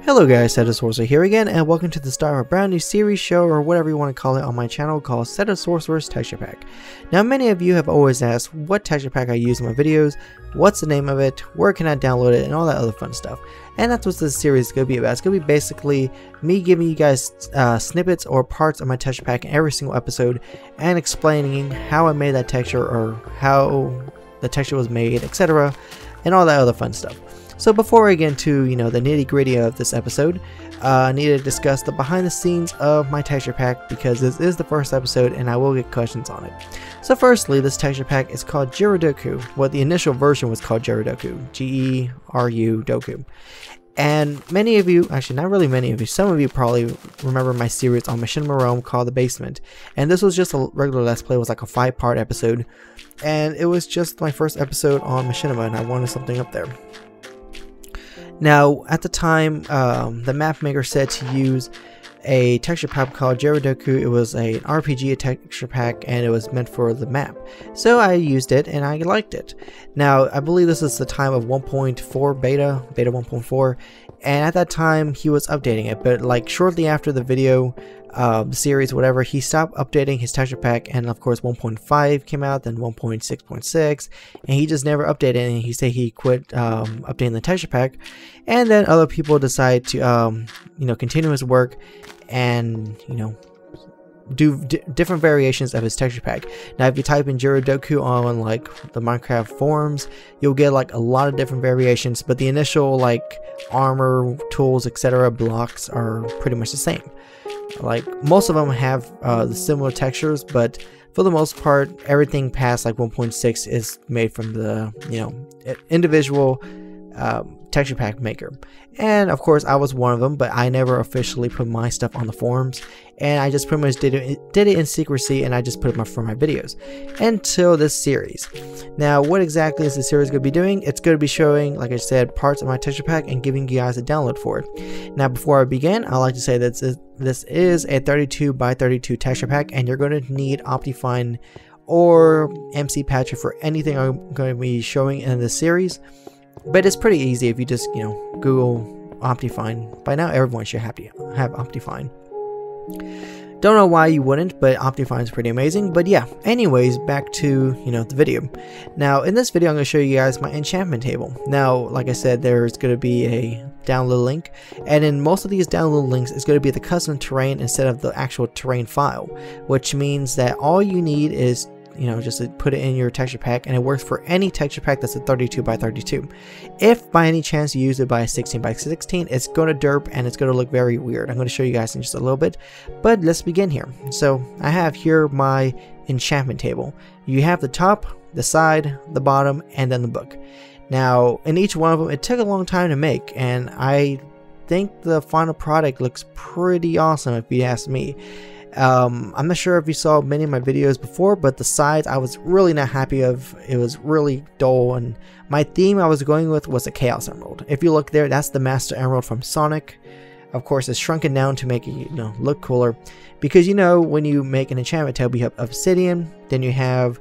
Hello guys, Setosorcerer here again, and welcome to the start of a brand new series, show, or whatever you want to call it on my channel called Setosorcerer's Texture Pack. Now many of you have always asked what texture pack I use in my videos, what's the name of it, where can I download it, and all that other fun stuff. And that's what this series is going to be about. It's going to be basically me giving you guys snippets or parts of my texture pack in every single episode and explaining how I made that texture or how the texture was made, etc. and all that other fun stuff. So before I get into, the nitty-gritty of this episode, I need to discuss the behind the scenes of my texture pack because this is the first episode and I will get questions on it. So firstly, this texture pack is called Gerudoku. Well, the initial version was called Gerudoku, G-E-R-U Doku. And many of you, actually not really many of you, some of you probably remember my series on Machinima Realm called The Basement. And this was just a regular Let's Play. It was like a 5-part episode. And it was just my first episode on Machinima and I wanted something up there. Now, at the time, the map maker said to use a texture pack called Gerudoku. It was an RPG texture pack and it was meant for the map. So I used it and I liked it. Now, I believe this is the time of 1.4 beta 1.4, and at that time he was updating it, but like shortly after the video, the series, whatever, he stopped updating his texture pack, and of course 1.5 came out, then 1.6.6, and he just never updated it, and he said he quit updating the texture pack. And then other people decide to continue his work and do different variations of his texture pack. Now if you type in Gerudoku on like the Minecraft forums, you'll get like a lot of different variations, but the initial like armor, tools, etc. blocks are pretty much the same. Like most of them have the similar textures, but for the most part everything past like 1.6 is made from the individual texture pack maker. And of course I was one of them, but I never officially put my stuff on the forums, and I just pretty much did it in secrecy, and I just put it up for my videos until this series. Now what exactly is the series going to be doing? It's going to be showing, like I said, parts of my texture pack and giving you guys a download for it. Now before I begin, I like to say that this is a 32 by 32 texture pack, and you're going to need Optifine or MC Patcher for anything I'm going to be showing in this series. But it's pretty easy if you just, Google Optifine. By now, everyone should have Optifine. Don't know why you wouldn't, but Optifine is pretty amazing. But yeah, anyways, back to, the video. Now, in this video, I'm going to show you guys my enchantment table. Now, like I said, there's going to be a download link. And in most of these download links, it's going to be the custom terrain instead of the actual terrain file. Which means that all you need is just to put it in your texture pack, and it works for any texture pack that's a 32 by 32. If by any chance you use it by 16 by 16, it's going to derp and it's going to look very weird. I'm going to show you guys in just a little bit, but let's begin here. So I have here my enchantment table. You have the top, the side, the bottom, and then the book. Now in each one of them, it took a long time to make, and I think the final product looks pretty awesome if you ask me. I'm not sure if you saw many of my videos before, but the sides I was really not happy of. It was really dull, and my theme I was going with was a Chaos Emerald. If you look there, that's the Master Emerald from Sonic. Of course, it's shrunken down to make it look cooler, because when you make an enchantment table, you have obsidian, then you have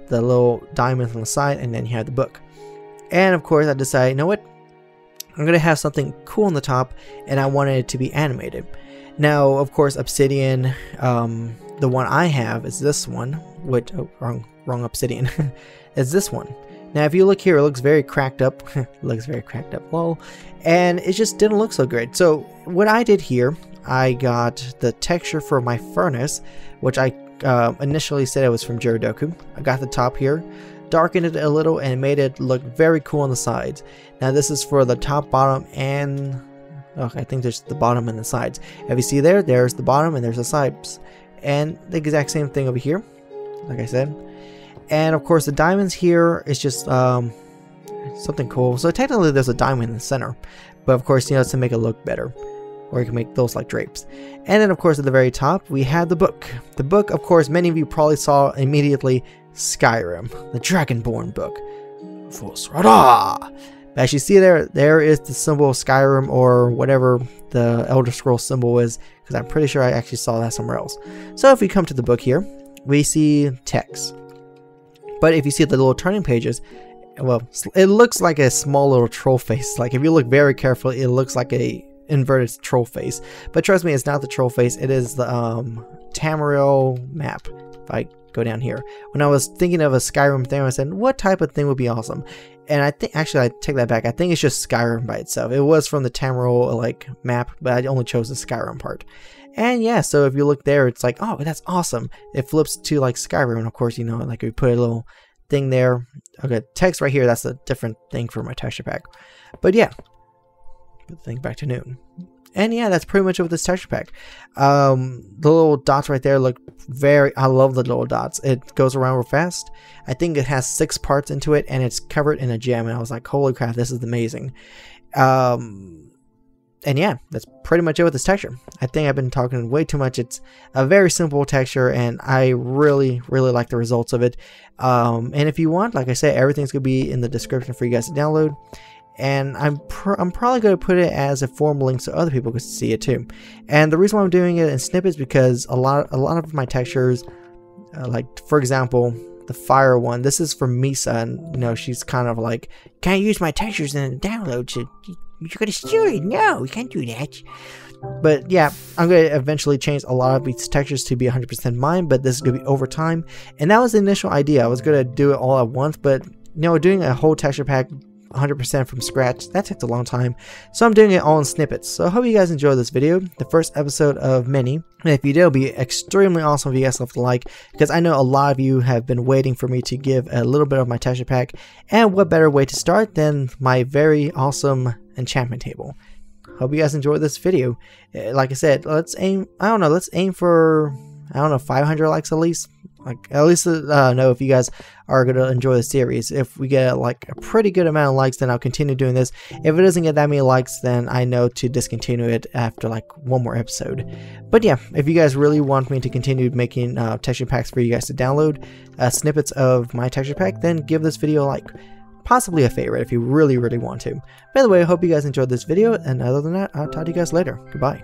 the little diamonds on the side, and then you have the book. And of course, I decided, you know what, I'm gonna have something cool on the top, and I wanted it to be animated. Now, of course, obsidian, the one I have is this one, which, wrong obsidian, is this one. Now, if you look here, it looks very cracked up, lol, and it just didn't look so great. So, what I did here, I got the texture for my furnace, which I initially said it was from Gerudoku. I got the top here, darkened it a little, and made it look very cool on the sides. Now, this is for the top, bottom, and I think there's the bottom and the sides. If you see there's the bottom and there's the sides. And the exact same thing over here, like I said. And of course the diamonds here is just something cool. So technically there's a diamond in the center. But of course, to make it look better. Or you can make those like drapes. And then of course at the very top we have the book. The book, of course, many of you probably saw immediately, Skyrim, the Dragonborn book. As you see there is the symbol of Skyrim, or whatever the Elder Scrolls symbol is, because I'm pretty sure I actually saw that somewhere else. So if we come to the book here, we see text. But if you see the little turning pages, well, it looks like a small little troll face. Like if you look very carefully, it looks like a inverted troll face. But trust me, it's not the troll face. It is the Tamriel map. If I go down here, when I was thinking of a Skyrim thing, I said, what type of thing would be awesome? And I think, actually, I take that back. I think it's just Skyrim by itself. It was from the Tamriel like map, but I only chose the Skyrim part. And yeah, so if you look there, it's like, oh, that's awesome. It flips to like Skyrim, and of course, you know, like we put a little thing there. Okay, text right here. That's a different thing for my texture pack. But yeah, put the thing back to noon. And yeah, that's pretty much it with this texture pack. The little dots right there look I love the little dots. It goes around real fast. I think it has 6 parts into it, and it's covered in a gem. And I was like, holy crap, this is amazing. And yeah, that's pretty much it with this texture. I think I've been talking way too much. It's a very simple texture, and I really, really like the results of it. And if you want, like I said, everything's going to be in the description for you guys to download. And I'm probably going to put it as a form link so other people can see it too. And the reason why I'm doing it in snippets because a lot of my textures, like for example, the fire one, this is from Misa, and you know, she's kind of like, can't use my textures in the download, so you're gonna steal it. No, you can't do that. But yeah, I'm gonna eventually change a lot of these textures to be 100% mine, but this is gonna be over time. And that was the initial idea. I was gonna do it all at once, but you know, doing a whole texture pack 100% from scratch, that takes a long time, so I'm doing it all in snippets. So I hope you guys enjoyed this video, the first episode of many, and if you did, it'll be extremely awesome if you guys left a like, because I know a lot of you have been waiting for me to give a little bit of my texture pack, and what better way to start than my very awesome enchantment table. Hope you guys enjoyed this video. Like I said, let's aim, I don't know, let's aim for, I don't know, 500 likes at least. Like, at least know if you guys are going to enjoy the series. If we get like a pretty good amount of likes, then I'll continue doing this. If it doesn't get that many likes, then I know to discontinue it after like one more episode. But yeah, if you guys really want me to continue making texture packs for you guys to download, snippets of my texture pack, then give this video a like. Possibly a favorite if you really, really want to. By the way, I hope you guys enjoyed this video, and other than that, I'll talk to you guys later. Goodbye.